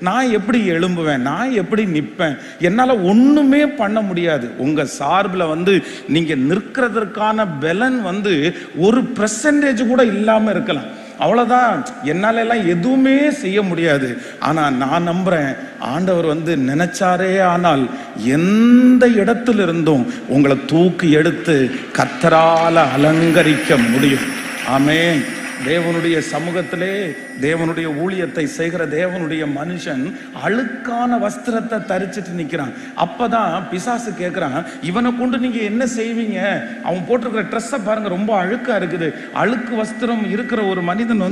நான் எப்படி எழும்புவேன், நான் எப்படி நிற்பேன், என்னால் ஒன்றுமே பண்ண முடியாது. உங்கள் சார்பில் நீங்கள் நிற்கிறதுக்கான பலன் 1% கூட இல்லாமல் இருக்கலாம். அவ்வளோதான், என்னால் எல்லாம் எதுவுமே செய்ய முடியாது. ஆனால் நான் நம்புறேன், ஆண்டவர் நினைச்சாரே ஆனால் எந்த இடத்திலிருந்தும் உங்களை தூக்கி எடுத்து கர்த்தரால அலங்கரிக்க முடியும். ஆமென். தேவனுடைய சமூகத்திலே தேவனுடைய ஊழியத்தை செய்கிற தேவனுடைய மனுஷன் அழுக்கான வஸ்திரத்தை தரிச்சிட்டு நிற்கிறான். அப்பதான் பிசாசு கேட்கிறான், இவனை கொண்டு நீங்க என்ன செய்வீங்க? அவன் போட்டிருக்கிற ட்ரெஸ்ஸை பாருங்க, ரொம்ப அழுக்கா இருக்குது. அழுக்கு வஸ்திரம் இருக்கிற ஒரு மனிதன்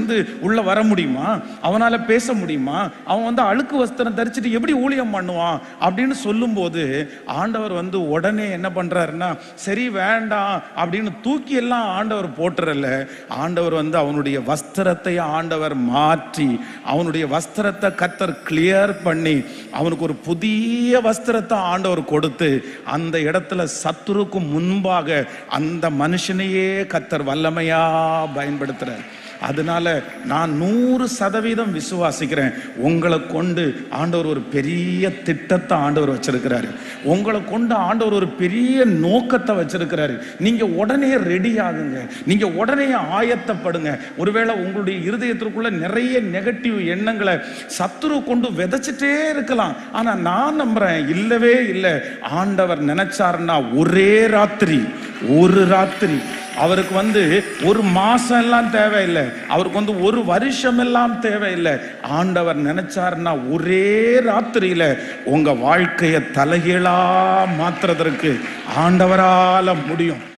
உள்ள வர முடியுமா? அவனால பேச முடியுமா? அவன் அழுக்கு வஸ்திரம் தரிச்சிட்டு எப்படி ஊழியம் பண்ணுவான் அப்படின்னு சொல்லும் போது ஆண்டவர் உடனே என்ன பண்றாருன்னா, சரி வேண்டாம் அப்படின்னு தூக்கி எல்லாம் ஆண்டவர் போட்டுறல. ஆண்டவர் அவனுடைய வஸ்திரத்தை ஆண்டவர் மாற்றி, அவனுடைய வஸ்திரத்தை கர்த்தர் கிளியர் பண்ணி, அவனுக்கு ஒரு புதிய வஸ்திரத்தை ஆண்டவர் கொடுத்து, அந்த இடத்துல சத்துருக்கு முன்பாக அந்த மனுஷனையே கர்த்தர் வல்லமையா பயன்படுத்துறார். அதனால நான் 100% விசுவாசிக்கிறேன், உங்களை கொண்டு ஆண்டவர் ஒரு பெரிய திட்டத்தை ஆண்டவர் வச்சிருக்கிறாரு. உங்களை கொண்டு ஆண்டவர் ஒரு பெரிய நோக்கத்தை வச்சிருக்கிறாரு. நீங்க உடனே ரெடி ஆகுங்க, நீங்க உடனே ஆயத்தப்படுங்க. ஒருவேளை உங்களுடைய இருதயத்திற்குள்ள நிறைய நெகட்டிவ் எண்ணங்களை சத்துரு கொண்டு விதைச்சிட்டே இருக்கலாம். ஆனா நான் நம்புறேன், இல்லவே இல்லை. ஆண்டவர் நினைச்சாருன்னா ஒரு ராத்திரி அவருக்கு ஒரு மாசம் எல்லாம் தேவையில்லை, அவருக்கு ஒரு வருஷம் எல்லாம் தேவையில்லை. ஆண்டவர் நினைச்சாருன்னா ஒரே ராத்திரியில உங்க வாழ்க்கையை தலைகீழா மாத்துறதற்கு ஆண்டவரால முடியும்.